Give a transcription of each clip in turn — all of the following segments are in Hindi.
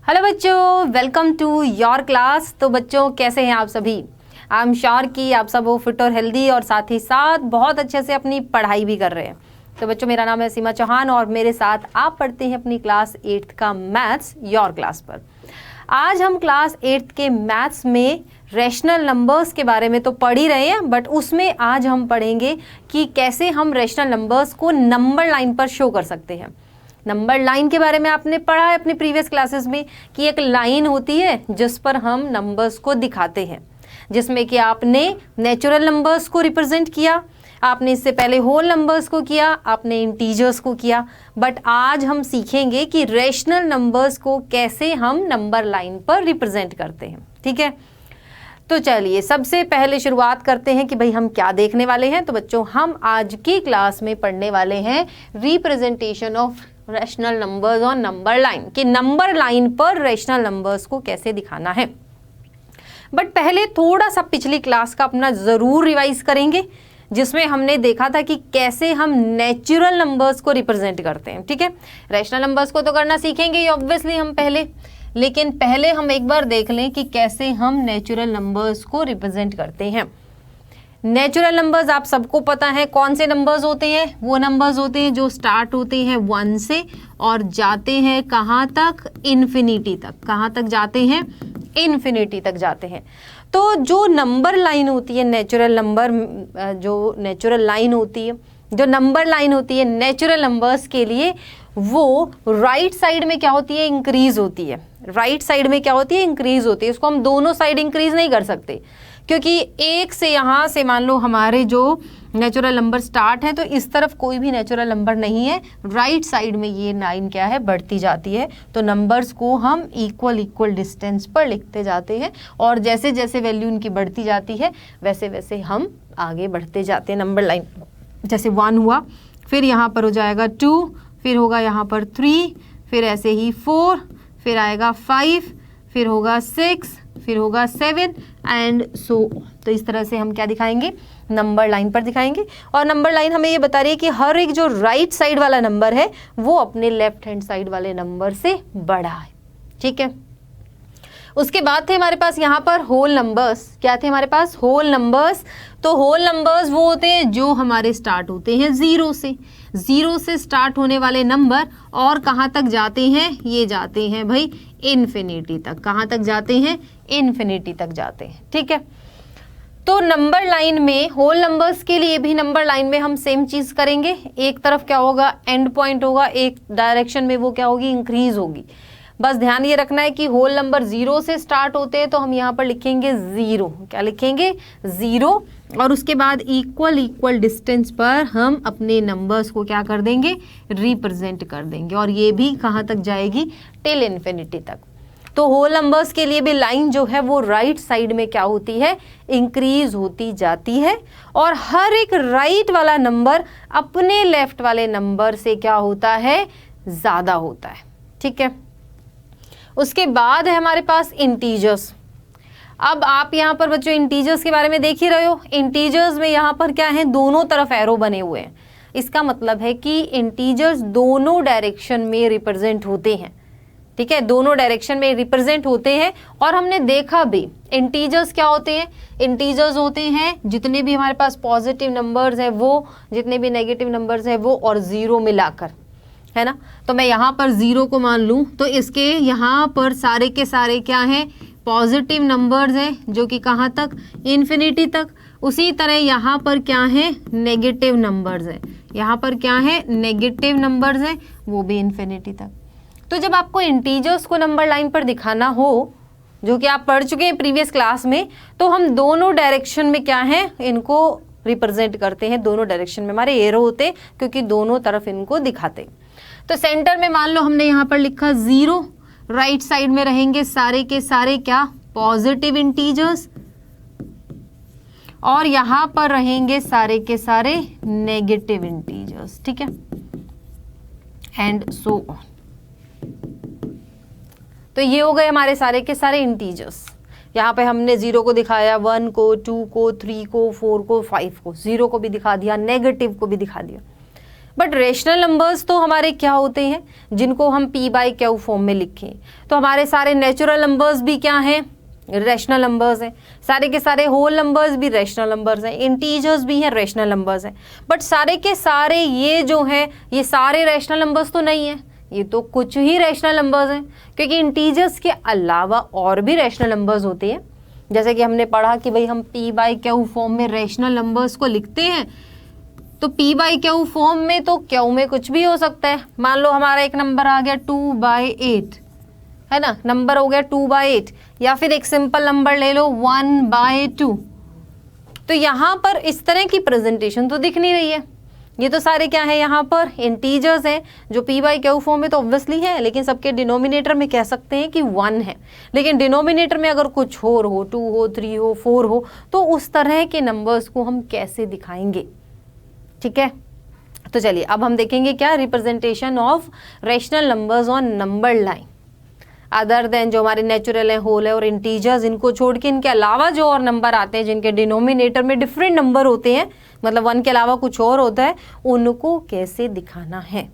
हेलो बच्चों, वेलकम टू योर क्लास। तो बच्चों कैसे हैं आप सभी? आई एम श्योर कि आप सब हो फिट और हेल्दी और साथ ही साथ बहुत अच्छे से अपनी पढ़ाई भी कर रहे हैं। तो बच्चों मेरा नाम है सीमा चौहान और मेरे साथ आप पढ़ते हैं अपनी क्लास 8th का मैथ्स योर क्लास पर। आज हम क्लास 8th के मैथ्स में रैशनल नंबर्स के बारे में तो पढ़ ही रहे हैं, बट उसमें आज हम पढ़ेंगे कि कैसे हम रैशनल नंबर्स को नंबर लाइन पर शो कर सकते हैं। नंबर लाइन के बारे में आपने पढ़ा है अपनी प्रीवियस क्लासेस में कि एक लाइन होती है जिस पर हम नंबर्स को दिखाते हैं, जिसमें कि आपने नेचुरल नंबर्स को रिप्रेजेंट किया, आपने इससे पहले होल नंबर्स को किया, आपने इंटीजर्स को किया। बट आज हम सीखेंगे कि रैशनल नंबर्स को कैसे हम नंबर लाइन पर रिप्रेजेंट करते हैं। ठीक है, तो चलिए सबसे पहले शुरुआत करते हैं कि भाई हम क्या देखने वाले हैं। तो बच्चों हम आज की क्लास में पढ़ने वाले हैं representation of rational numbers on number line, कि नंबर लाइन पर रैशनल नंबर्स को कैसे दिखाना है। बट पहले थोड़ा सा पिछली क्लास का अपना जरूर रिवाइज करेंगे, जिसमें हमने देखा था कि कैसे हम नेचुरल नंबर्स को रिप्रेजेंट करते हैं। ठीक है, रैशनल नंबर्स को तो करना सीखेंगे ऑब्वियसली हम पहले, लेकिन पहले हम एक बार देख लें कि कैसे हम नेचुरल नंबर्स को रिप्रेजेंट करते हैं। नेचुरल नंबर्स आप सबको पता है कौन से नंबर्स होते हैं। वो नंबर्स होते हैं जो स्टार्ट होते हैं 1 से और जाते हैं कहाँ तक, इन्फिनिटी तक। कहाँ तक जाते हैं? इन्फिनिटी तक जाते हैं। तो जो नंबर लाइन होती है, नेचुरल नंबर जो नेचुरल लाइन होती है, जो नंबर लाइन होती है नेचुरल नंबर्स के लिए, वो राइट साइड में क्या होती है? इंक्रीज होती है। राइट साइड में क्या होती है? इंक्रीज होती है। इसको हम दोनों साइड इंक्रीज नहीं कर सकते, क्योंकि एक से यहाँ से मान लो हमारे जो नेचुरल नंबर स्टार्ट है, तो इस तरफ कोई भी नेचुरल नंबर नहीं है। राइट साइड में ये लाइन क्या है? बढ़ती जाती है। तो नंबर्स को हम इक्वल डिस्टेंस पर लिखते जाते हैं और जैसे जैसे वैल्यू इनकी बढ़ती जाती है वैसे वैसे हम आगे बढ़ते जाते हैं नंबर लाइन। जैसे 1 हुआ, फिर यहाँ पर हो जाएगा 2, फिर होगा यहाँ पर 3, फिर ऐसे ही 4, फिर आएगा 5, फिर होगा 6, फिर होगा 7 एंड सो। तो इस तरह से हम क्या दिखाएंगे? नंबर लाइन पर दिखाएंगे। और नंबर लाइन हमें ये बता रही है कि हर एक जो राइट साइड वाला नंबर है वो अपने लेफ्ट हैंड साइड वाले नंबर से बड़ा है। ठीक है, उसके बाद थे हमारे पास यहाँ पर होल नंबर्स। क्या थे हमारे पास? Whole numbers. तो होल नंबर्स वो होते हैं जो हमारे स्टार्ट होते हैं 0 से। 0 से स्टार्ट होने वाले नंबर और कहाँ तक जाते हैं? ये जाते हैं भाई इन्फिनिटी तक। कहाँ तक जाते हैं? इन्फिनिटी तक जाते हैं। ठीक है, तो नंबर लाइन में होल नंबर्स के लिए भी नंबर लाइन में हम सेम चीज करेंगे। एक तरफ क्या होगा? एंड पॉइंट होगा, एक डायरेक्शन में वो क्या होगी? इंक्रीज होगी। बस ध्यान ये रखना है कि होल नंबर 0 से स्टार्ट होते हैं तो हम यहाँ पर लिखेंगे 0। क्या लिखेंगे? 0। और उसके बाद इक्वल डिस्टेंस पर हम अपने नंबर्स को क्या कर देंगे? रिप्रेजेंट कर देंगे। और ये भी कहाँ तक जाएगी? टिल इन्फिनिटी तक। तो होल नंबर्स के लिए भी लाइन जो है वो राइट साइड में क्या होती है? इंक्रीज होती जाती है। और हर एक राइट वाला नंबर अपने लेफ्ट वाले नंबर से क्या होता है? ज्यादा होता है। ठीक है, उसके बाद है हमारे पास इंटीजर्स। अब आप यहाँ पर बच्चों इंटीजर्स के बारे में देख ही रहे हो। इंटीजर्स में यहाँ पर क्या है? दोनों तरफ एरो बने हुए हैं। इसका मतलब है कि इंटीजर्स दोनों डायरेक्शन में रिप्रेजेंट होते हैं। ठीक है, दोनों डायरेक्शन में रिप्रेजेंट होते हैं। और हमने देखा भी इंटीजर्स क्या होते हैं? इंटीजर्स होते हैं जितने भी हमारे पास पॉजिटिव नंबर्स हैं वो, जितने भी नेगेटिव नंबर्स हैं वो, और 0 मिलाकर, है ना। तो मैं यहाँ पर 0 को मान लूँ तो इसके यहाँ पर सारे के सारे क्या हैं? पॉजिटिव नंबर्स हैं, जो कि कहाँ तक? इन्फिनिटी तक। उसी तरह यहाँ पर क्या है? नेगेटिव नंबर्स हैं। यहाँ पर क्या है? नेगेटिव नंबर्स हैं, वो भी इन्फिनिटी तक। तो जब आपको इंटीजर्स को नंबर लाइन पर दिखाना हो, जो कि आप पढ़ चुके हैं प्रीवियस क्लास में, तो हम दोनों डायरेक्शन में क्या है? इनको रिप्रेजेंट करते हैं। दोनों डायरेक्शन में हमारे एरो होते हैं, क्योंकि दोनों तरफ इनको दिखाते हैं। तो सेंटर में मान लो हमने यहाँ पर लिखा 0। राइट साइड में रहेंगे सारे के सारे क्या? Positive integers. और यहाँ पर रहेंगे सारे के सारे नेगेटिव इंटीजर्स। ठीक है, एंड सो ऑन। तो ये हो गए हमारे सारे के सारे इंटीजर्स। यहाँ पे हमने 0 को दिखाया, 1 को, 2 को, 3 को, 4 को, 5 को, 0 को भी दिखा दिया, नेगेटिव को भी दिखा दिया। बट रेशनल नंबर्स तो हमारे क्या होते हैं, जिनको हम पी बाई क्यू फॉर्म में लिखें। तो हमारे सारे नेचुरल नंबर्स भी क्या हैं, रेशनल नंबर्स हैं, सारे के सारे होल नंबर्स भी रेशनल नंबर्स हैं, इंटीजर्स भी हैं रेशनल नंबर्स हैं। बट सारे के सारे ये जो हैं ये सारे रेशनल नंबर्स तो नहीं हैं, ये तो कुछ ही रेशनल नंबर्स हैं, क्योंकि इंटीजर्स के अलावा और भी रेशनल नंबर्स होते हैं। जैसे कि हमने पढ़ा कि भाई हम पी बाई क्यू फॉर्म में रेशनल नंबर्स को लिखते हैं, तो पी बाई क्यू फॉर्म में तो क्यू में कुछ भी हो सकता है। मान लो हमारा एक नंबर आ गया 2/8, है ना, नंबर हो गया 2/8, या फिर एक सिंपल नंबर ले लो 1/2। तो यहाँ पर इस तरह की प्रेजेंटेशन तो दिख नहीं रही है। ये तो सारे क्या है, यहाँ पर इंटीजर्स हैं जो पी बाई क्यू फॉर्म में तो ऑब्वियसली है, लेकिन सबके डिनोमिनेटर में कह सकते हैं कि 1 है। लेकिन डिनोमिनेटर में अगर कुछ और हो, 2 हो, 3 हो, 4 हो, तो उस तरह के नंबर्स को हम कैसे दिखाएंगे। ठीक है, तो चलिए अब हम देखेंगे क्या, representation of rational numbers on number line other than जो हमारे नेचुरल है, होल है और इंटीजर्स, इनको छोड़ के इनके अलावा जो और नंबर आते हैं जिनके डिनोमिनेटर में डिफरेंट नंबर होते हैं, मतलब 1 के अलावा कुछ और होता है, उनको कैसे दिखाना है।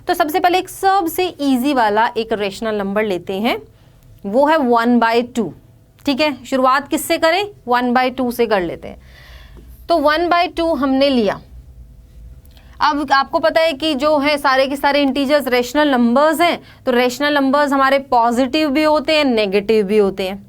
तो सबसे पहले एक सबसे इजी वाला एक रेशनल नंबर लेते हैं, वो है 1/2। ठीक है, शुरुआत किससे करें, 1/2 से कर लेते हैं। तो 1/2 हमने लिया। अब आपको पता है कि जो है सारे के सारे इंटीजर्स रेशनल नंबर्स हैं, तो रेशनल नंबर्स हमारे पॉजिटिव भी होते हैं, नेगेटिव भी होते हैं।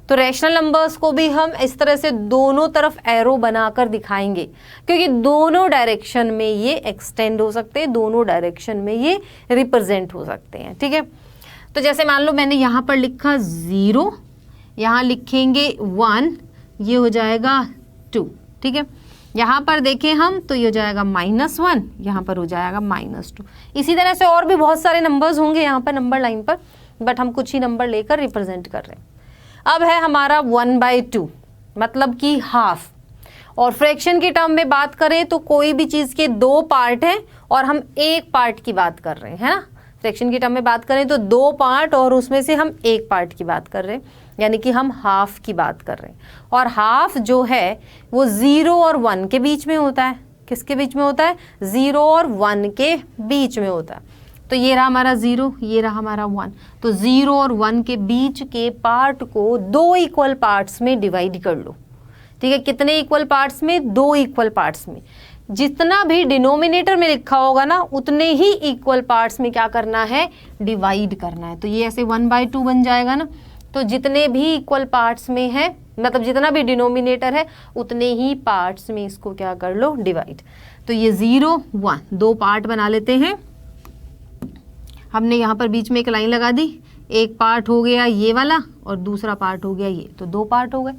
तो रेशनल नंबर्स को भी हम इस तरह से दोनों तरफ एरो बनाकर दिखाएंगे, क्योंकि दोनों डायरेक्शन में ये एक्सटेंड हो सकते हैं, दोनों डायरेक्शन में ये रिप्रेजेंट हो सकते हैं। ठीक है, तो जैसे मान लो मैंने यहाँ पर लिखा 0, यहाँ लिखेंगे 1, ये हो जाएगा 2। ठीक है, यहाँ पर देखें हम तो ये हो जाएगा -1, यहाँ पर हो जाएगा -2। इसी तरह से और भी बहुत सारे नंबर्स होंगे यहाँ पर नंबर लाइन पर, बट हम कुछ ही नंबर लेकर रिप्रेजेंट कर रहे हैं। अब है हमारा 1/2, मतलब कि हाफ। और फ्रैक्शन की टर्म में बात करें तो कोई भी चीज़ के 2 पार्ट हैं और हम एक पार्ट की बात कर रहे हैं, है ना। फ्रैक्शन की टर्म में बात करें तो 2 पार्ट और उसमें से हम एक पार्ट की बात कर रहे हैं, यानी कि हम हाफ की बात कर रहे हैं। और हाफ जो है वो 0 और 1 के बीच में होता है। किसके बीच में होता है, 0 और 1 के बीच में होता है। तो ये रहा हमारा 0, ये रहा हमारा 1। तो 0 और 1 के बीच के पार्ट को 2 इक्वल पार्ट्स में डिवाइड कर लो। ठीक है, कितने इक्वल पार्ट्स में, 2 इक्वल पार्ट्स में। जितना भी डिनोमिनेटर में लिखा होगा ना, उतने ही इक्वल पार्ट्स में क्या करना है, डिवाइड करना है। तो ये ऐसे 1/2 बन जाएगा ना। तो जितने भी इक्वल पार्ट्स में है, मतलब जितना भी डिनोमिनेटर है उतने ही पार्ट्स में इसको क्या कर लो, डिवाइड। तो ये 0, 1 2 पार्ट बना लेते हैं। हमने यहाँ पर बीच में एक लाइन लगा दी, एक पार्ट हो गया ये वाला और दूसरा पार्ट हो गया ये, तो 2 पार्ट हो गए।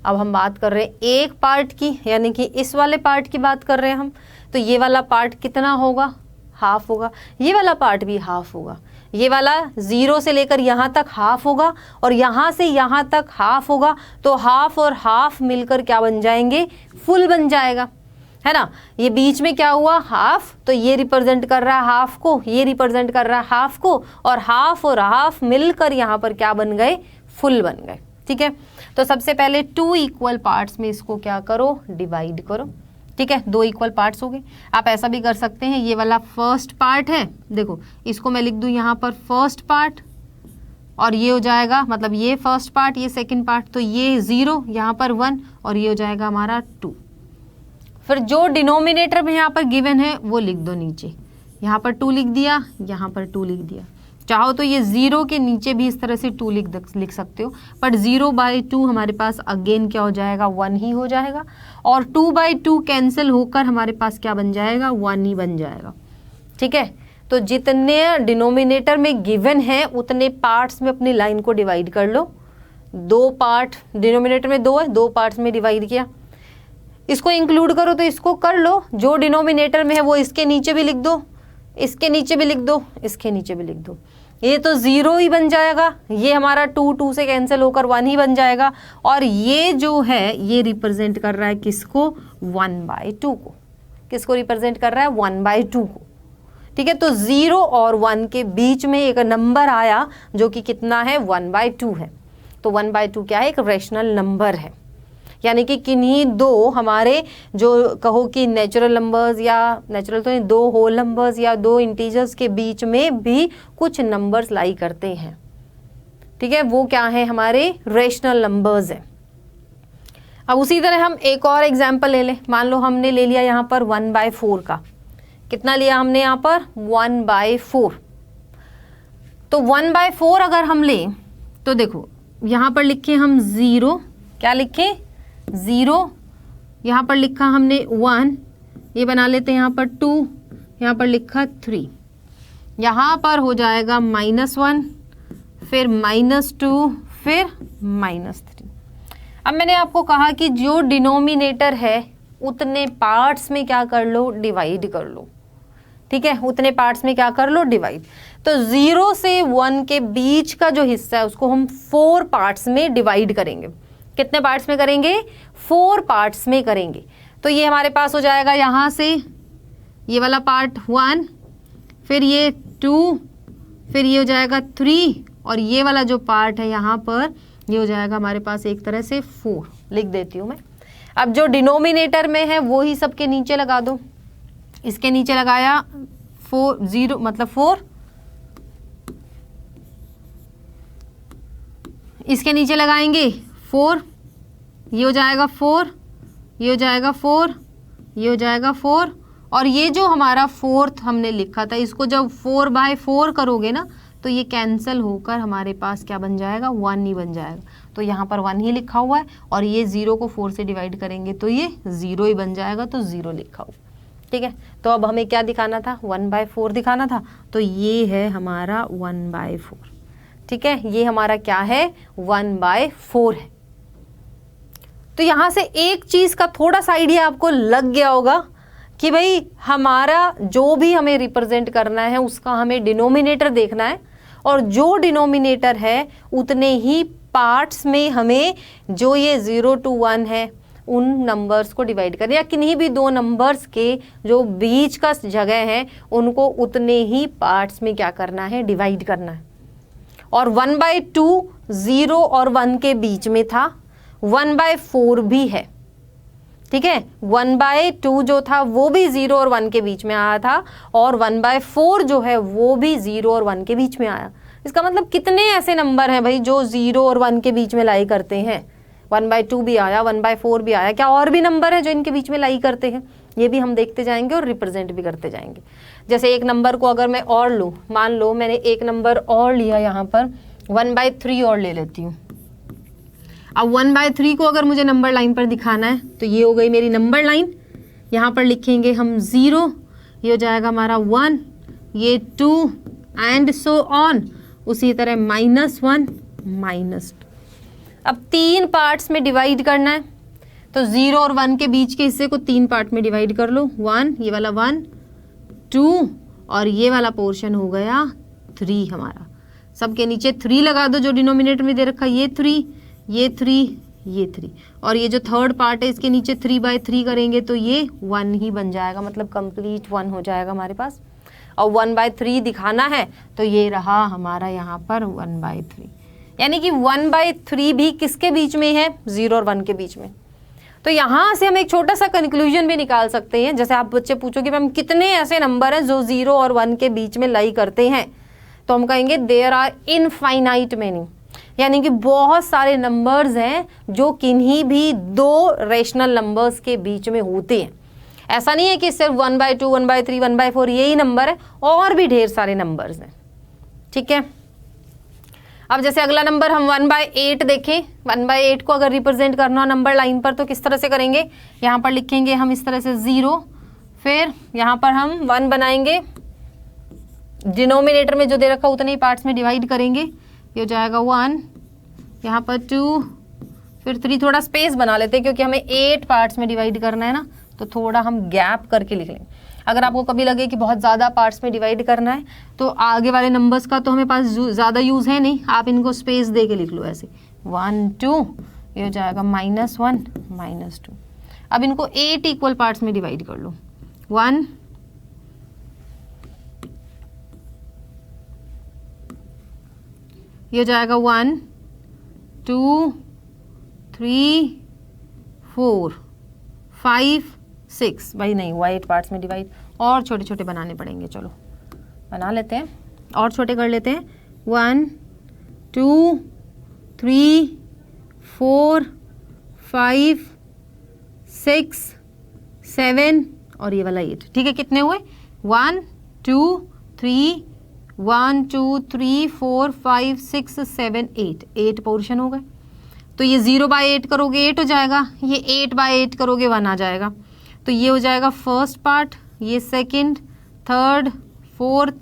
अब हम बात कर रहे हैं एक पार्ट की, यानी कि इस वाले पार्ट की बात कर रहे हैं हम। तो ये वाला पार्ट कितना होगा, हाफ होगा। ये वाला पार्ट भी हाफ होगा। ये वाला 0 से लेकर यहाँ तक हाफ होगा और यहाँ से यहाँ तक हाफ होगा। तो हाफ और हाफ मिलकर क्या बन जाएंगे, फुल बन जाएगा, है ना। ये बीच में क्या हुआ, हाफ, तो ये रिप्रेजेंट कर रहा है हाफ को, ये रिप्रेजेंट कर रहा है हाफ को, और हाफ मिलकर यहाँ पर क्या बन गए, फुल बन गए। ठीक है, तो सबसे पहले 2 इक्वल पार्ट्स में इसको क्या करो, डिवाइड करो। ठीक है, 2 इक्वल पार्ट्स हो गए। आप ऐसा भी कर सकते हैं, ये वाला फर्स्ट पार्ट है, देखो इसको मैं लिख दूं यहाँ पर फर्स्ट पार्ट, और ये हो जाएगा, मतलब ये फर्स्ट पार्ट, ये सेकंड पार्ट, तो ये 0, यहाँ पर 1 और ये हो जाएगा हमारा 2। फिर जो डिनोमिनेटर में यहाँ पर गिवन है वो लिख दो नीचे, यहाँ पर 2 लिख दिया, यहाँ पर 2 लिख दिया। चाहो तो ये 0 के नीचे भी इस तरह से 2 लिख सकते हो, बट 0/2 हमारे पास अगेन क्या हो जाएगा, 1 ही हो जाएगा। और 2/2 कैंसिल होकर हमारे पास क्या बन जाएगा, 1 ही बन जाएगा। ठीक है, तो जितने डिनोमिनेटर में गिवन है उतने पार्ट्स में अपनी लाइन को डिवाइड कर लो। 2 पार्ट डिनोमिनेटर में 2 है, 2 पार्ट्स में डिवाइड किया। इसको इंक्लूड करो तो इसको कर लो, जो डिनोमिनेटर में है वो इसके नीचे भी लिख दो, इसके नीचे भी लिख दो, इसके नीचे भी लिख दो। ये तो 0 ही बन जाएगा, ये हमारा 2 से कैंसिल होकर 1 ही बन जाएगा। और ये जो है ये रिप्रेजेंट कर रहा है किसको, 1/2 को। किसको रिप्रेजेंट कर रहा है, 1/2 को। ठीक है, तो 0 और 1 के बीच में एक नंबर आया जो कि कितना है, 1/2 है। तो 1/2 क्या है, एक रेशनल नंबर है। यानी कि किन्हीं दो हमारे जो कहो कि नेचुरल नंबर्स या नेचुरल तो नहीं, दो होल नंबर्स या दो इंटीजर्स के बीच में भी कुछ नंबर्स लाई करते हैं। ठीक है, वो क्या है, हमारे रेशनल नंबर्स है। अब उसी तरह हम एक और एग्जाम्पल ले लें। मान लो हमने ले लिया यहाँ पर 1/4 का, कितना लिया हमने यहाँ पर 1/4। तो 1/4 अगर हम लें तो देखो यहाँ पर लिखे हम 0, क्या लिखे 0, यहाँ पर लिखा हमने 1, ये बना लेते हैं यहाँ पर 2, यहाँ पर लिखा 3, यहाँ पर हो जाएगा -1, फिर -2, फिर -3। अब मैंने आपको कहा कि जो डिनोमिनेटर है उतने पार्ट्स में क्या कर लो, डिवाइड कर लो। ठीक है, उतने पार्ट्स में क्या कर लो, डिवाइड। तो 0 से 1 के बीच का जो हिस्सा है उसको हम 4 पार्ट्स में डिवाइड करेंगे। कितने पार्ट्स में करेंगे, 4 पार्ट्स में करेंगे। तो ये हमारे पास हो जाएगा यहाँ से ये वाला पार्ट 1, फिर ये 2, फिर ये हो जाएगा 3, और ये वाला जो पार्ट है यहाँ पर ये हो जाएगा हमारे पास एक तरह से 4। लिख देती हूँ मैं। अब जो डिनोमिनेटर में है वो ही सबके नीचे लगा दो। इसके नीचे लगाया 4, 0 मतलब 4, इसके नीचे लगाएंगे 4, ये हो जाएगा 4, ये हो जाएगा 4, ये हो जाएगा 4, और ये जो हमारा 4th हमने लिखा था इसको जब 4/4 करोगे ना तो ये कैंसिल होकर हमारे पास क्या बन जाएगा, 1 ही बन जाएगा। तो यहाँ पर 1 ही लिखा हुआ है, और ये 0 को 4 से डिवाइड करेंगे तो ये 0 ही बन जाएगा, तो 0 लिखा हुआ। ठीक है, तो अब हमें क्या दिखाना था, 1/4 दिखाना था, तो ये है हमारा 1/4। ठीक है, ये हमारा क्या है, 1/4 है। तो यहाँ से एक चीज़ का थोड़ा सा आइडिया आपको लग गया होगा कि भाई हमारा जो भी हमें रिप्रेजेंट करना है उसका हमें डिनोमिनेटर देखना है, और जो डिनोमिनेटर है उतने ही पार्ट्स में हमें जो ये 0 to 1 है उन नंबर्स को डिवाइड करना, या किन्हीं भी दो नंबर्स के जो बीच का जगह है उनको उतने ही पार्ट्स में क्या करना है, डिवाइड करना है। और 1/2 0 और 1 के बीच में था, 1/4 भी है। ठीक है, 1/2 जो था वो भी 0 और 1 के बीच में आया था, और 1/4 जो है वो भी 0 और 1 के बीच में आया। इसका मतलब कितने ऐसे नंबर हैं भाई जो 0 और 1 के बीच में लाई करते हैं। 1/2 भी आया, 1/4 भी आया, क्या और भी नंबर है जो इनके बीच में लाई करते हैं, ये भी हम देखते जाएंगे और रिप्रेजेंट भी करते जाएंगे। जैसे एक नंबर को अगर मैं और लूँ, मान लो मैंने एक नंबर और लिया, यहाँ पर 1/3 और ले लेती हूँ। अब 1/3 को अगर मुझे नंबर लाइन पर दिखाना है तो ये हो गई मेरी नंबर लाइन। यहाँ पर लिखेंगे हम 0, ये हो जाएगा हमारा 1, ये 2 एंड सो ऑन। उसी तरह -1, -2। अब 3 पार्ट्स में डिवाइड करना है, तो 0 और 1 के बीच के हिस्से को 3 पार्ट में डिवाइड कर लो। 1, ये वाला 1, 2, और ये वाला पोर्शन हो गया 3 हमारा। सबके नीचे 3 लगा दो जो डिनोमिनेटर में दे रखा, ये 3, ये 3, ये 3, और ये जो थर्ड पार्ट है इसके नीचे 3/3 करेंगे तो ये 1 ही बन जाएगा, मतलब कंप्लीट 1 हो जाएगा हमारे पास। और 1/3 दिखाना है तो ये रहा हमारा यहाँ पर 1/3, यानी कि 1/3 भी किसके बीच में है, 0 और 1 के बीच में। तो यहाँ से हम एक छोटा सा कंक्लूजन भी निकाल सकते हैं। जैसे आप बच्चे पूछोगे मैम कितने ऐसे नंबर हैं जो 0 और 1 के बीच में लाई करते हैं, तो हम कहेंगे देयर आर इनफाइनाइट मेनी, यानी कि बहुत सारे नंबर्स हैं जो किन्हीं भी दो रेशनल नंबर्स के बीच में होते हैं। ऐसा नहीं है कि सिर्फ 1/2, 1/3, 1/4 यही नंबर है, और भी ढेर सारे नंबर्स हैं। ठीक है, अब जैसे अगला नंबर हम 1/8 देखें। 1/8 को अगर रिप्रेजेंट करना हो नंबर लाइन पर तो किस तरह से करेंगे, यहाँ पर लिखेंगे हम इस तरह से 0, फिर यहाँ पर हम 1 बनाएंगे, डिनोमिनेटर में जो दे रखा उतने ही पार्ट्स में डिवाइड करेंगे, ये हो जाएगा 1, यहाँ पर 2, फिर 3। थोड़ा स्पेस बना लेते हैं क्योंकि हमें 8 पार्ट्स में डिवाइड करना है ना, तो थोड़ा हम गैप करके लिख लेंगे। अगर आपको कभी लगे कि बहुत ज़्यादा पार्ट्स में डिवाइड करना है तो आगे वाले नंबर्स का तो हमें पास ज़्यादा यूज़ है नहीं, आप इनको स्पेस दे के लिख लो ऐसे 1, 2, ये हो जाएगा -1, -2। अब इनको 8 इक्वल पार्ट्स में डिवाइड कर लो। 1, ये हो जाएगा 1, 2, 3, 4 5 6, भाई नहीं हुआ 8 पार्ट्स में डिवाइड, और छोटे छोटे बनाने पड़ेंगे, चलो बना लेते हैं और छोटे कर लेते हैं। 1 2 3 4 5 6 7 और ये वाला 8। ठीक है, कितने हुए? 1 2 3 1 2 3 4 5 6 7 8, 8 पोर्शन हो गए। तो ये 0/8 करोगे 8 हो जाएगा, ये 8/8 करोगे 1 आ जाएगा। तो ये हो जाएगा फर्स्ट पार्ट, ये second, third, fourth,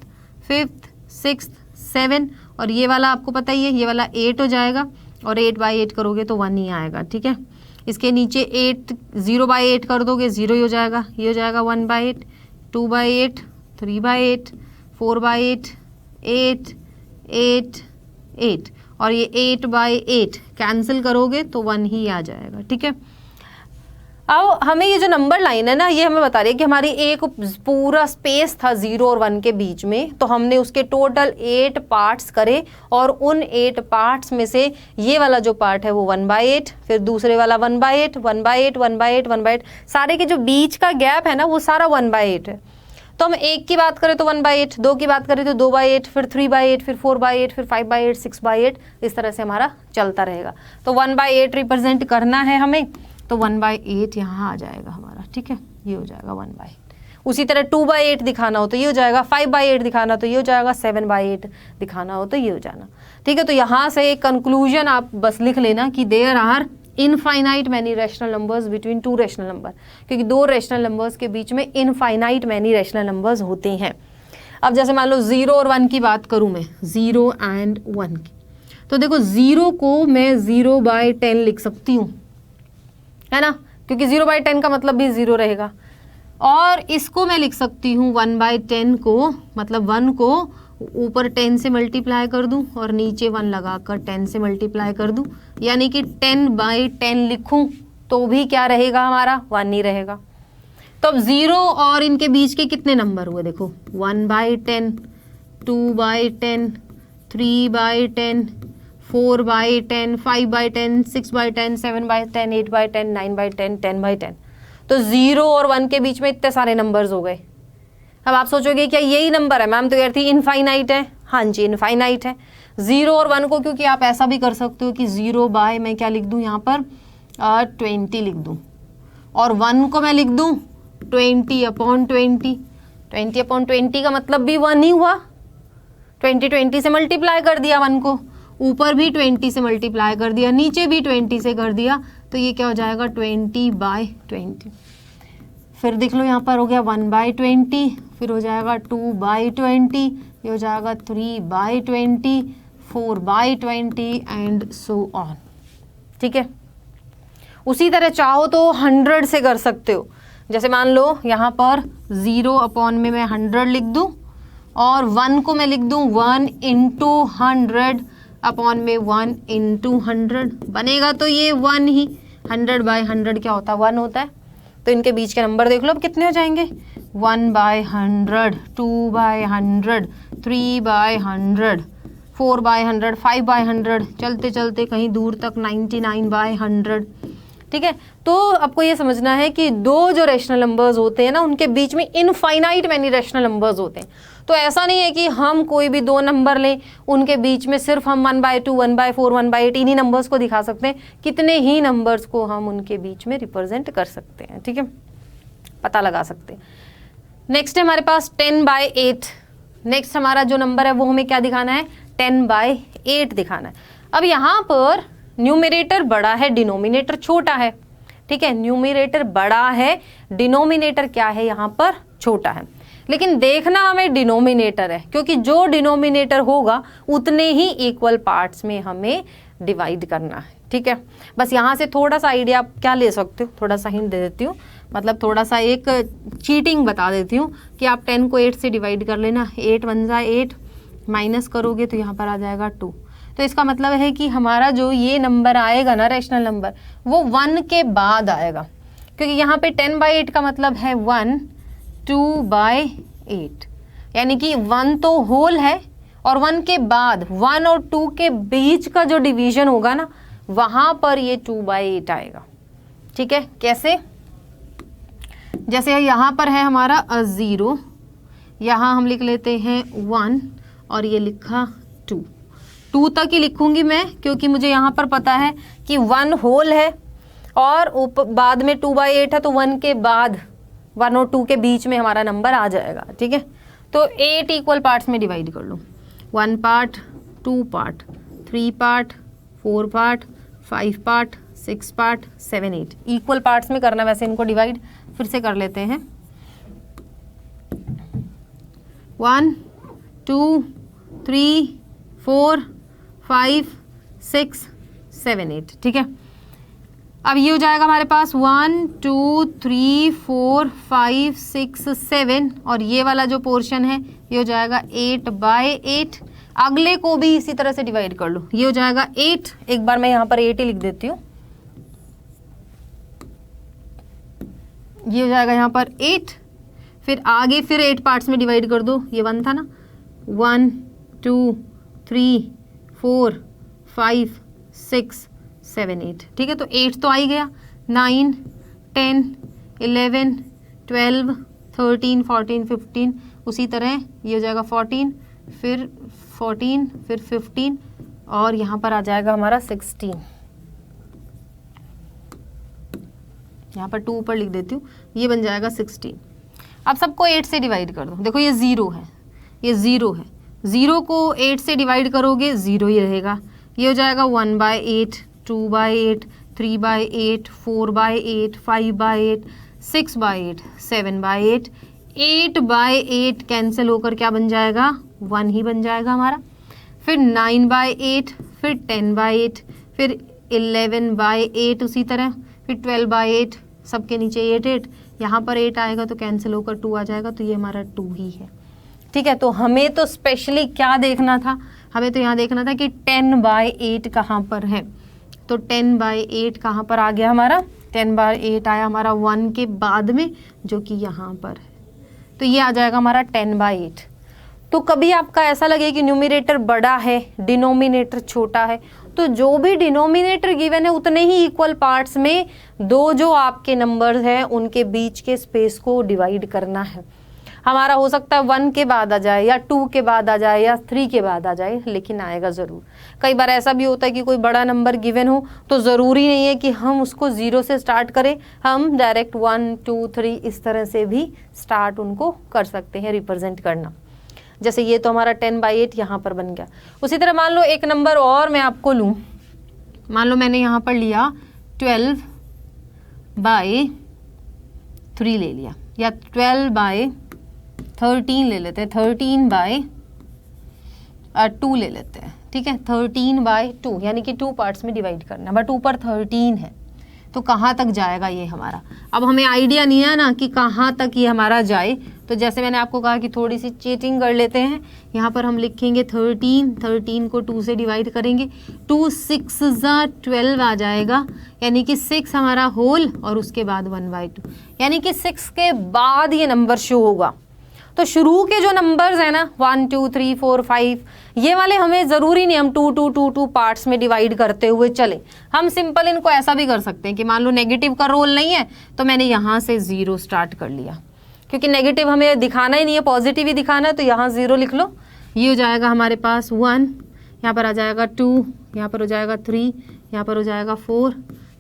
fifth, sixth, 7, और ये वाला आपको पता ही है, ये वाला 8 हो जाएगा, और 8/8 करोगे तो 1 ही आएगा। ठीक है, इसके नीचे 8 0/8 कर दोगे 0 ही हो जाएगा, ये हो जाएगा 1/8, 2/8, 3/8, 4/8, 8 8 8, और ये 8/8 कैंसिल करोगे तो 1 ही आ जाएगा। ठीक है, अब हमें ये जो नंबर लाइन है ना, ये हमें बता रही है कि हमारी एक पूरा स्पेस था 0 और 1 के बीच में, तो हमने उसके टोटल 8 पार्ट्स करे, और उन 8 पार्ट्स में से ये वाला जो पार्ट है वो 1/8, फिर दूसरे वाला 1/8 1/8 1/8 1/8, सारे के जो बीच का गैप है ना वो सारा 1/8 है। तो हम 1 की बात करें तो 1/8, 2 की बात करें तो 2/8, फिर 3/8, फिर 4/8, फिर 5/8, 6/8, इस तरह से हमारा चलता रहेगा। तो 1/8 रिप्रेजेंट करना है हमें, तो 1/8 यहाँ आ जाएगा हमारा। ठीक है, ये हो जाएगा 1/8। उसी तरह 2/8 दिखाना हो तो ये हो जाएगा, 5/8 दिखाना तो ये हो जाएगा, 7/8 दिखाना हो तो ये हो जाना। ठीक है, तो यहाँ से एक कंक्लूजन आप बस लिख लेना कि there are infinite many rational numbers between 2 rational number, क्योंकि 2 रैशनल नंबर्स के बीच में इनफाइनाइट मैनी रैशनल नंबर्स होते हैं। अब जैसे मान लो 0 और 1 की बात करूँ मैं, 0 एंड 1 की, तो देखो 0 को मैं 0/10 लिख सकती हूँ, है ना, क्योंकि 0/10 का मतलब भी 0 रहेगा। और इसको मैं लिख सकती हूँ 1/10 को, मतलब 1 को ऊपर 10 से मल्टीप्लाई कर दूं और नीचे 1 लगाकर 10 से मल्टीप्लाई कर दूं, यानी कि 10/10 लिखूं तो भी क्या रहेगा हमारा, 1 ही रहेगा। तो अब 0 और इनके बीच के कितने नंबर हुए देखो, 1/10, 2/10, 3/10, 4/10, 5/10, 6/10, 7/10, 8/10, 9/10, 10/10। तो 0 और 1 के बीच में इतने सारे नंबर्स हो गए। अब आप सोचोगे क्या यही नंबर है, मैम तो कहती है इनफाइनाइट है। हाँ जी, इनफाइनाइट है। 0 और 1 को, क्योंकि आप ऐसा भी कर सकते हो कि 0 बाय मैं क्या लिख दूं यहाँ पर 20 लिख दूं, और 1 को मैं लिख दूं 20/20। 20/20 का मतलब भी 1 ही हुआ, 20 से मल्टीप्लाई कर दिया 1 को, ऊपर भी 20 से मल्टीप्लाई कर दिया, नीचे भी 20 से कर दिया, तो ये क्या हो जाएगा 20/20। फिर देख लो यहाँ पर हो गया 1/20, फिर हो जाएगा 2/20, ये हो जाएगा 3/20, 4/20 एंड सो ऑन। ठीक है, उसी तरह चाहो तो 100 से कर सकते हो। जैसे मान लो यहाँ पर 0 में मैं 100 लिख दूँ, और 1 को मैं लिख दूँ 1 × 100 में 1 × 100 बनेगा, तो ये 1 ही, 100/100 क्या होता है 1 होता है। तो इनके बीच के नंबर देख लो अब कितने हो जाएंगे, 1/100, 2/100, 3/100, 4/100, 5/100, चलते चलते कहीं दूर तक 99/100। ठीक है, तो आपको ये समझना है कि 2 जो रैशनल नंबर्स होते हैं ना, उनके बीच में इनफाइनाइट मैनी रैशनल नंबर्स होते हैं। तो ऐसा नहीं है कि हम कोई भी 2 नंबर लें, उनके बीच में सिर्फ हम 1/2, 1/4, 1/8 इन्हीं नंबर्स को दिखा सकते हैं, कितने ही नंबर्स को हम उनके बीच में रिप्रेजेंट कर सकते हैं। ठीक है, पता लगा सकते हैं। नेक्स्ट है हमारे पास 10/8। नेक्स्ट हमारा जो नंबर है वो हमें क्या दिखाना है, 10/8 दिखाना है। अब यहाँ पर न्यूमरेटर बड़ा है, डिनोमिनेटर छोटा है। ठीक है, न्यूमरेटर बड़ा है, डिनोमिनेटर क्या है यहाँ पर छोटा है, लेकिन देखना हमें डिनोमिनेटर है, क्योंकि जो डिनोमिनेटर होगा उतने ही इक्वल पार्ट्स में हमें डिवाइड करना है। ठीक है, बस यहाँ से थोड़ा सा आइडिया आप क्या ले सकते हो, थोड़ा सा हिंट दे देती हूँ, मतलब थोड़ा सा एक चीटिंग बता देती हूँ कि आप 10 को 8 से डिवाइड कर लेना, 8 × 1 = 8, माइनस करोगे तो यहाँ पर आ जाएगा 2। तो इसका मतलब है कि हमारा जो ये नंबर आएगा ना रैशनल नंबर, वो 1 के बाद आएगा, क्योंकि यहाँ पे 10/8 का मतलब है 1, 2/8, यानी कि 1 तो होल है, और 1 के बाद 1 और 2 के बीच का जो डिवीजन होगा ना, वहाँ पर ये 2/8 आएगा। ठीक है, कैसे? जैसे यहाँ पर है हमारा 0, यहाँ हम लिख लेते हैं 1 और ये लिखा 2 तक ही लिखूंगी मैं, क्योंकि मुझे यहाँ पर पता है कि 1 होल है और बाद में 2/8 है, तो 1 के बाद 1 और 2 के बीच में हमारा नंबर आ जाएगा। ठीक है, तो 8 इक्वल पार्ट्स में डिवाइड कर लो। 1 part, 2 part, 3 part, 4 part, 5 part, 6 part, 7, 8 equal parts में करना। वैसे इनको डिवाइड फिर से कर लेते हैं। 1 2 3 4 5 6 7 8। ठीक है, अब ये हो जाएगा हमारे पास 1 2 3 4 5 6 7 और ये वाला जो पोर्शन है ये हो जाएगा 8/8। अगले को भी इसी तरह से डिवाइड कर लो। ये हो जाएगा 8, एक बार मैं यहाँ पर 8 ही लिख देती हूँ। ये हो जाएगा यहाँ पर 8, फिर आगे फिर 8 पार्ट्स में डिवाइड कर दो। ये 1 था ना, 1 2 3 4 5 6 7 8। ठीक है, तो 8 तो आ ही गया। 9 10 11 12 13 14 15 उसी तरह ये हो जाएगा 14, फिर 14, फिर 15 और यहाँ पर आ जाएगा हमारा 16। यहाँ पर 2 ऊपर लिख देती हूँ, ये बन जाएगा 16। अब सबको 8 से डिवाइड कर दो। देखो ये 0 है, ये 0 है, 0 को 8 से डिवाइड करोगे 0 ही रहेगा। ये हो जाएगा 1/8, 2/8, 3/8, 4/8, 5/8, 6/8, 7/8, 8/8 कैंसिल होकर क्या बन जाएगा? 1 ही बन जाएगा हमारा। फिर 9/8, फिर 10/8, फिर 11/8 उसी तरह, फिर 12/8, सबके नीचे 8 यहाँ पर 8 आएगा तो कैंसिल होकर 2 आ जाएगा, तो ये हमारा 2 ही है। ठीक है, तो हमें तो स्पेशली क्या देखना था? हमें तो यहाँ देखना था कि 10/8 कहाँ पर है। तो 10/8 कहाँ पर आ गया हमारा? 10/8 आया हमारा 1 के बाद में, जो कि यहाँ पर है। तो ये आ जाएगा हमारा 10/8। तो कभी आपका ऐसा लगे कि न्यूमरेटर बड़ा है, डिनोमिनेटर छोटा है, तो जो भी डिनोमिनेटर गिवन है उतने ही इक्वल पार्ट्स में दो जो आपके नंबर्स हैं उनके बीच के स्पेस को डिवाइड करना है। हमारा हो सकता है 1 के बाद आ जाए या 2 के बाद आ जाए या 3 के बाद आ जाए, लेकिन आएगा ज़रूर। कई बार ऐसा भी होता है कि कोई बड़ा नंबर गिवन हो तो ज़रूरी नहीं है कि हम उसको 0 से स्टार्ट करें, हम डायरेक्ट 1 2 3 इस तरह से भी स्टार्ट उनको कर सकते हैं रिप्रेजेंट करना। जैसे ये तो हमारा 10/8 यहाँ पर बन गया। उसी तरह मान लो एक नंबर और मैं आपको लूँ, मान लो मैंने यहाँ पर लिया 12/3 ले लिया, या 12/13 ले लेते हैं, 13/2 ले लेते हैं। ठीक है, 13/2 यानी कि 2 पार्ट्स में डिवाइड करना, बट ऊपर 13 है तो कहाँ तक जाएगा ये हमारा? अब हमें आइडिया नहीं है ना कि कहाँ तक ये हमारा जाए, तो जैसे मैंने आपको कहा कि थोड़ी सी चीटिंग कर लेते हैं। यहाँ पर हम लिखेंगे 13 को 2 से डिवाइड करेंगे, 2 6 12 आ जाएगा, यानी कि 6 हमारा होल और उसके बाद 1/2, यानी कि 6 के बाद ये नंबर शो होगा। तो शुरू के जो नंबर्स हैं ना 1 2 3 4 5 ये वाले हमें ज़रूरी नहीं हम 2 2 2 2 पार्ट्स में डिवाइड करते हुए चले। हम सिंपल इनको ऐसा भी कर सकते हैं कि मान लो नेगेटिव का रोल नहीं है तो मैंने यहाँ से 0 स्टार्ट कर लिया, क्योंकि नेगेटिव हमें दिखाना ही नहीं है, पॉजिटिव ही दिखाना है, तो यहाँ 0 लिख लो। ये हो जाएगा हमारे पास 1, यहाँ पर आ जाएगा 2, यहाँ पर हो जाएगा 3, यहाँ पर हो जाएगा 4,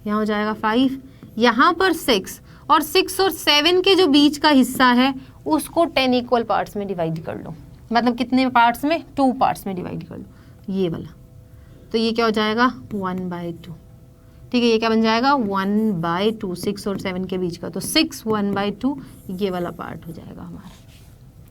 यहाँ हो जाएगा 5, यहाँ पर 6, और 6 और 7 के जो बीच का हिस्सा है उसको 10 इक्वल पार्ट्स में डिवाइड कर लो। मतलब कितने पार्ट्स में? 2 पार्ट्स में डिवाइड कर लो, ये वाला। तो ये क्या हो जाएगा? 1/2। ठीक है, ये क्या बन जाएगा? 1/2, 6 और 7 के बीच का, तो 6 1/2 ये वाला पार्ट हो जाएगा हमारा।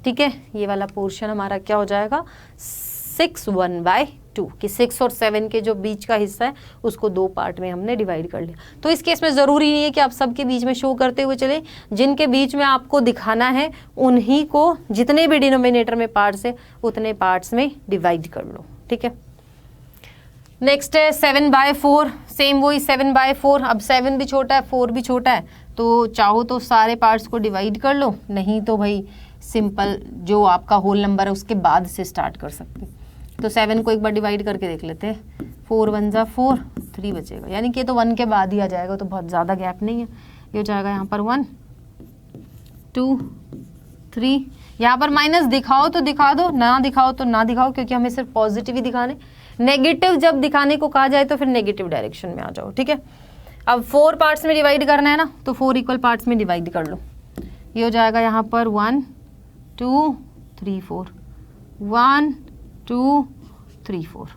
ठीक है, ये वाला पोर्शन हमारा क्या हो जाएगा? 6 1/2, कि 6 और 7 के जो बीच का हिस्सा है उसको 2 पार्ट में हमने डिवाइड कर लिया। तो इस केस में ज़रूरी नहीं है कि आप सबके बीच में शो करते हुए चले, जिनके बीच में आपको दिखाना है उन्हीं को जितने भी डिनोमिनेटर में पार्ट्स है उतने पार्ट्स में डिवाइड कर लो। ठीक है, नेक्स्ट है 7/4, सेम वही 7/4। अब 7 भी छोटा है, 4 भी छोटा है, तो चाहो तो सारे पार्ट्स को डिवाइड कर लो, नहीं तो भाई सिंपल जो आपका होल नंबर है उसके बाद से स्टार्ट कर सकते हैं। तो 7 को एक बार डिवाइड करके देख लेते हैं। 4 1 जा 4, 3 बचेगा, यानी कि ये तो 1 के बाद ही आ जाएगा, तो बहुत ज़्यादा गैप नहीं है। ये हो जाएगा यहाँ पर 1 2 3, यहाँ पर माइनस दिखाओ तो दिखा दो, ना दिखाओ तो ना दिखाओ, क्योंकि हमें सिर्फ पॉजिटिव ही दिखाने। नेगेटिव जब दिखाने को कहा जाए तो फिर नेगेटिव डायरेक्शन में आ जाओ, ठीक है। अब 4 पार्ट्स में डिवाइड करना है ना, तो 4 इक्वल पार्ट्स में डिवाइड कर लो। ये हो जाएगा यहाँ पर 1 2 3 4, 1 2 3 4,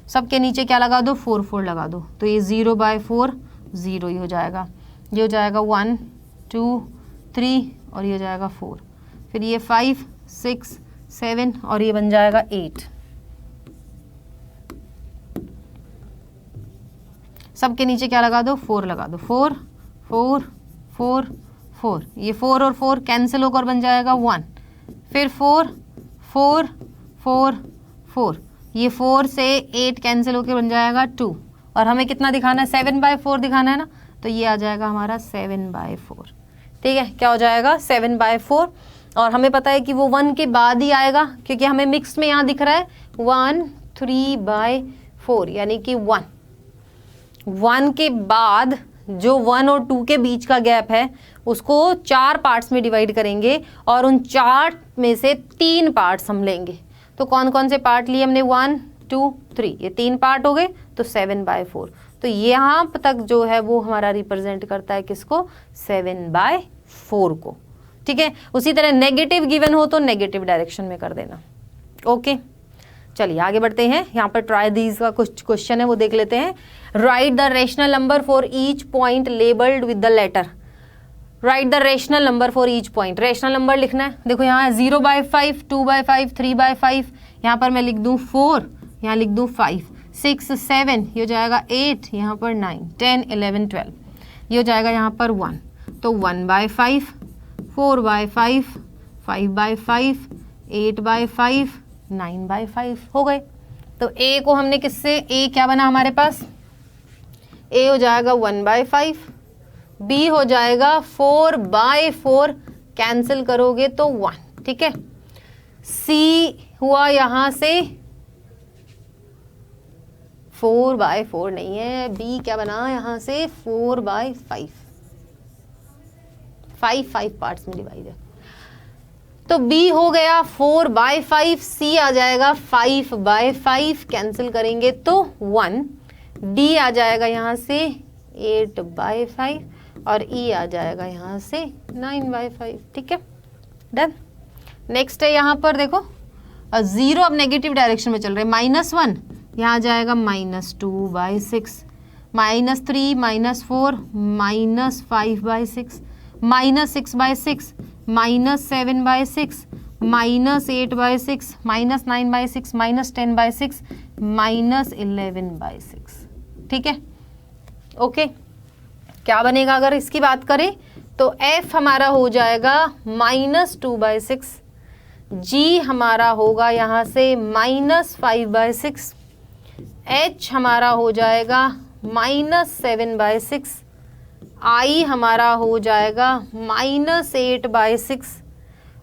सबके नीचे क्या लगा दो, 4 4 लगा दो, तो ये 0/4 0 ही हो जाएगा। ये हो जाएगा 1 2 3 और ये हो जाएगा 4, फिर ये 5 6 7 और ये बन जाएगा 8। सबके नीचे क्या लगा दो, 4 लगा दो, 4 4 4 4, ये 4 और 4 कैंसिल होकर बन जाएगा 1, फिर 4 4 4 4, ये 4 से 8 कैंसिल होकर बन जाएगा 2, और हमें कितना दिखाना है, 7/4 दिखाना है ना, तो ये आ जाएगा हमारा 7/4, ठीक है। क्या हो जाएगा, 7/4, और हमें पता है कि वो 1 के बाद ही आएगा, क्योंकि हमें मिक्स में यहाँ दिख रहा है 1 3/4, यानी कि 1 के बाद जो 1 और 2 के बीच का गैप है उसको 4 पार्ट्स में डिवाइड करेंगे, और उन 4 में से 3 पार्ट्स हम लेंगे। तो कौन कौन से पार्ट लिए हमने, 1 2 3, ये 3 पार्ट हो गए, तो 7/4। तो यहाँ तक जो है वो हमारा रिप्रेजेंट करता है किसको, 7/4 को, ठीक है। उसी तरह नेगेटिव गिवन हो तो नेगेटिव डायरेक्शन में कर देना, ओके। चलिए आगे बढ़ते हैं, यहाँ पर ट्राई दीज का कुछ क्वेश्चन है वो देख लेते हैं। Write the rational number for each point labelled with the letter. Write the rational number for each point, rational number लिखना है। देखो यहाँ 0/5 2/5 3/5, यहाँ पर मैं लिख दूँ 4, यहाँ लिख दूँ 5 6 7, ये हो जाएगा 8, यहाँ पर 9 10 11 12, ये हो जाएगा यहाँ पर 1, तो 1/5 4/5 5/5 8/5 9/5 हो गए। तो a को हमने किससे, a क्या बना हमारे पास, a हो जाएगा 1/5, b हो जाएगा 4/4, कैंसिल करोगे तो 1, ठीक है। c हुआ यहां से 4/4 नहीं है, b क्या बना यहां से 4/5, 5 पार्ट्स में डिवाइड है, तो b हो गया 4/5, c आ जाएगा 5/5, कैंसिल करेंगे तो 1, d आ जाएगा यहाँ से 8/5 और e आ जाएगा यहाँ से 9/5, ठीक है, डन। नेक्स्ट है यहाँ पर देखो 0 अब नेगेटिव डायरेक्शन में चल रहे हैं, -1 यहाँ आ जाएगा -2/6, -3 -4 -5/6 -6/6 -7/6 -8/6 -9/6 -10/6 -11/6, ठीक है, ओके। क्या बनेगा अगर इसकी बात करें तो f हमारा हो जाएगा -2/6, g हमारा होगा यहाँ से -5/6, h हमारा हो जाएगा -7/6, i हमारा हो जाएगा -8/6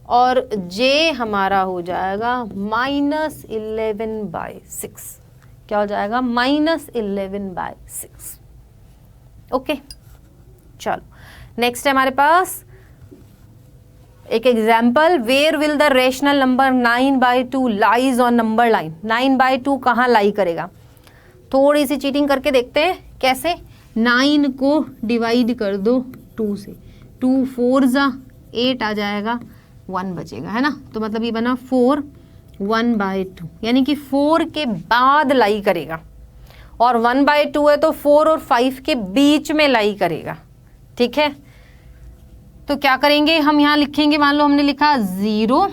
और j हमारा हो जाएगा -11/6। क्या हो जाएगा, -11/6, ओके। चलो नेक्स्ट है हमारे पास एक example, where will the rational number 9/2 lies on number line. 9/2 कहाँ लाई करेगा, थोड़ी सी चीटिंग करके देखते हैं कैसे। 9 को डिवाइड कर दो 2 से, 2 4 जा 8 आ जाएगा, 1 बचेगा, है ना। तो मतलब ये बना 4 1/2, यानी कि 4 के बाद लाई करेगा, और 1/2 है तो 4 और 5 के बीच में लाई करेगा, ठीक है। तो क्या करेंगे हम, यहाँ लिखेंगे, मान लो हमने लिखा 0,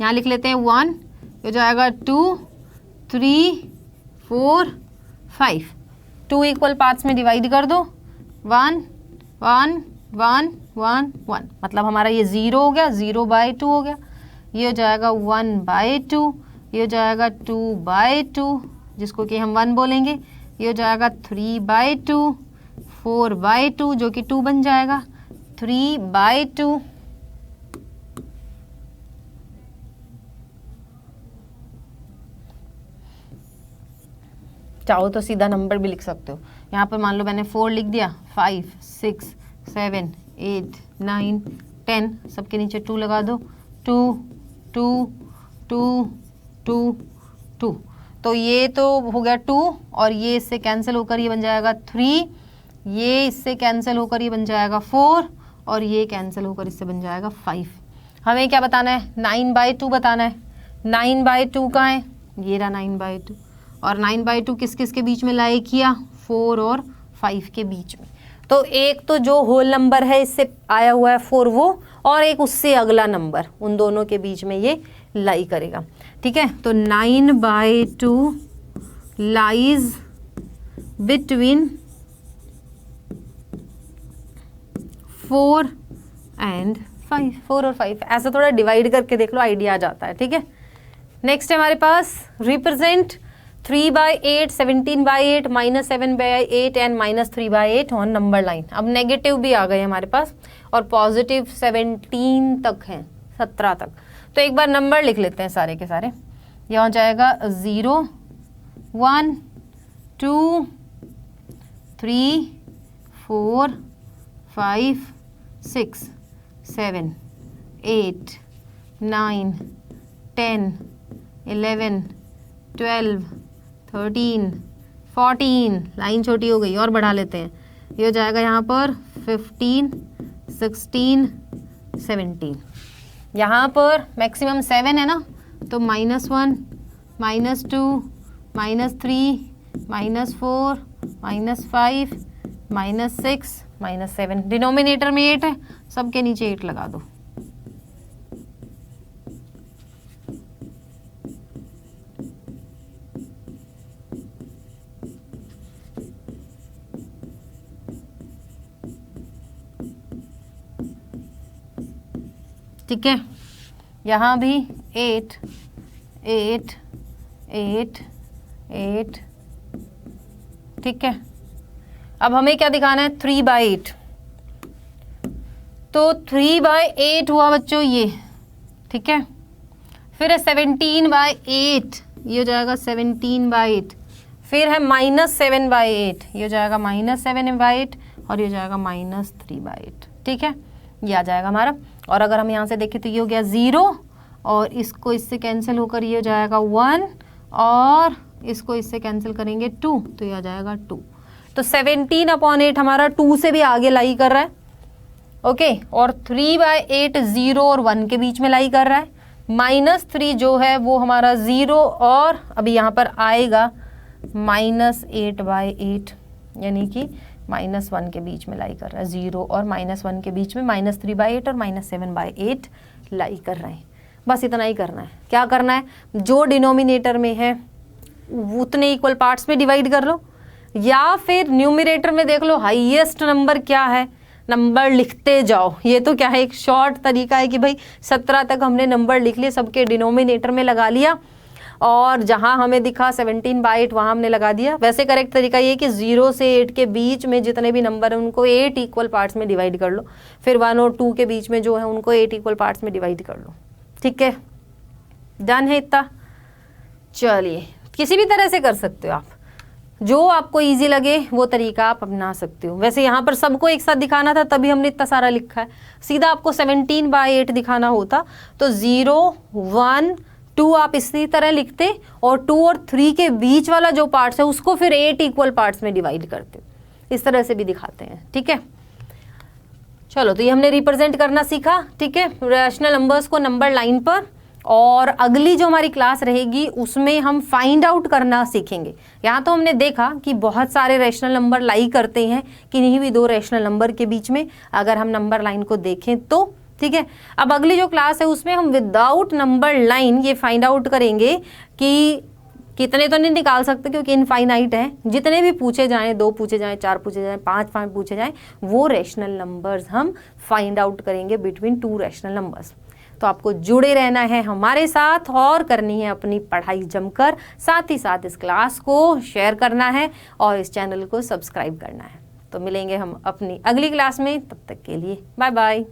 यहाँ लिख लेते हैं 1, हो जाएगा 2 3 4 5, 2 इक्वल पार्ट्स में डिवाइड कर दो, 1 1 1 1 1, मतलब हमारा ये 0 हो गया, 0/2 हो गया, ये हो जाएगा 1/2, ये हो जाएगा 2/2 जिसको कि हम 1 बोलेंगे, ये हो जाएगा 3/2, 4/2 जो कि 2 बन जाएगा, 3/2, चाहो तो सीधा नंबर भी लिख सकते हो। यहाँ पर मान लो मैंने 4 लिख दिया, 5 6 7 8 9 10, सबके नीचे 2 लगा दो, 2 2 2 2 2। तो ये तो हो गया 2, और ये इससे कैंसिल होकर ये बन जाएगा 3, ये इससे कैंसिल होकर ये बन जाएगा 4, और ये कैंसिल होकर इससे बन जाएगा 5। हमें क्या बताना है? 9/2 बताना है। 9/2 कहाँ है? ये रहा 9/2। और 9/2 किस किस के बीच में लाई किया? 4 और 5 के बीच में। तो एक तो जो होल नंबर है इससे आया हुआ है 4 वो, और एक उससे अगला नंबर, उन दोनों के बीच में ये लाई करेगा। ठीक है, तो 9/2 लाइज बिटवीन 4 एंड 5, 4 और 5। ऐसा थोड़ा डिवाइड करके देख लो, आइडिया आ जाता है। ठीक है, नेक्स्ट है हमारे पास represent 3/8, 17/8, -7/8 and -3/8 on number line. अब नेगेटिव भी आ गए हमारे पास, और पॉजिटिव 17 तक हैं, 17 तक। तो एक बार नंबर लिख लेते हैं सारे के सारे। यह हो जाएगा 0 1 2 3 4 5 6 7 8 9 10 11 12 13 14, लाइन छोटी हो गई और बढ़ा लेते हैं। ये हो जाएगा यहाँ पर 15 16 17। यहाँ पर मैक्सिमम 7 है ना, तो -1 -2 -3 -4 -5 -6 -7। डिनोमिनेटर में 8 है, सबके नीचे 8 लगा दो। ठीक है, यहाँ भी 8 8 8 8। ठीक है, अब हमें क्या दिखाना है? 3/8। तो 3/8 हुआ बच्चों ये। ठीक है, फिर है 17/8, ये हो जाएगा 17/8। फिर है -7/8, ये हो जाएगा -7/8, और ये हो जाएगा -3/8। ठीक है, ये आ जाएगा हमारा। और अगर हम यहाँ से देखें तो ये हो गया 0, और इसको इससे कैंसिल होकर ये हो जाएगा 1, और इसको इससे कैंसिल करेंगे 2, तो ये आ जाएगा 2। तो 17/8 हमारा 2 से भी आगे लाई कर रहा है। ओके, और 3/8 0 और 1 के बीच में लाई कर रहा है। -3 जो है वो हमारा 0, और अभी यहाँ पर आएगा -8/8, यानी कि -1 के बीच में लाई कर रहा है। 0 और -1 के बीच में -3/8 और -7/8 लाई कर रहे हैं। बस इतना ही करना है। क्या करना है? जो डिनोमिनेटर में है उतने इक्वल पार्ट्स में डिवाइड कर लो, या फिर न्यूमरेटर में देख लो हाईएस्ट नंबर क्या है, नंबर लिखते जाओ। ये तो क्या है, एक शॉर्ट तरीका है कि भाई 17 तक हमने नंबर लिख लिए, सबके डिनोमिनेटर में लगा लिया, और जहां हमें दिखा 17/8 वहां हमने लगा दिया। वैसे करेक्ट तरीका ये कि 0 से 8 के बीच में जितने भी नंबर हैं उनको 8 इक्वल पार्ट्स में डिवाइड कर लो, फिर 1 और 2 के बीच में जो है उनको 8 इक्वल पार्ट्स में डिवाइड कर लो। ठीक है, डन है इतना। चलिए, किसी भी तरह से कर सकते हो आप, जो आपको इजी लगे वो तरीका आप अपना सकते हो। वैसे यहाँ पर सबको एक साथ दिखाना था, तभी हमने इतना सारा लिखा है। सीधा आपको 17/8 दिखाना होता तो 0 1 2 आप इसी तरह लिखते, और 2 और 3 के बीच वाला जो पार्ट्स है उसको फिर 8 इक्वल पार्ट्स में डिवाइड करते। इस तरह से भी दिखाते हैं। ठीक है, चलो, तो ये हमने रिप्रेजेंट करना सीखा। ठीक है, रैशनल नंबर्स को नंबर लाइन पर। और अगली जो हमारी क्लास रहेगी उसमें हम फाइंड आउट करना सीखेंगे। यहाँ तो हमने देखा कि बहुत सारे रैशनल नंबर लाई करते हैं, किन्हीं भी 2 रैशनल नंबर के बीच में, अगर हम नंबर लाइन को देखें तो। ठीक है, अब अगली जो क्लास है उसमें हम विदाउट नंबर लाइन ये फाइंड आउट करेंगे कि कितने तो नहीं निकाल सकते क्योंकि इनफाइनाइट है, जितने भी पूछे जाएं, 2 पूछे जाएं, 4 पूछे जाएं, 5 पूछे जाएं, वो रैशनल नंबर्स हम फाइंड आउट करेंगे बिटवीन 2 रैशनल नंबर्स। तो आपको जुड़े रहना है हमारे साथ और करनी है अपनी पढ़ाई जमकर। साथ ही साथ इस क्लास को शेयर करना है और इस चैनल को सब्सक्राइब करना है। तो मिलेंगे हम अपनी अगली क्लास में, तब तक के लिए बाय बाय।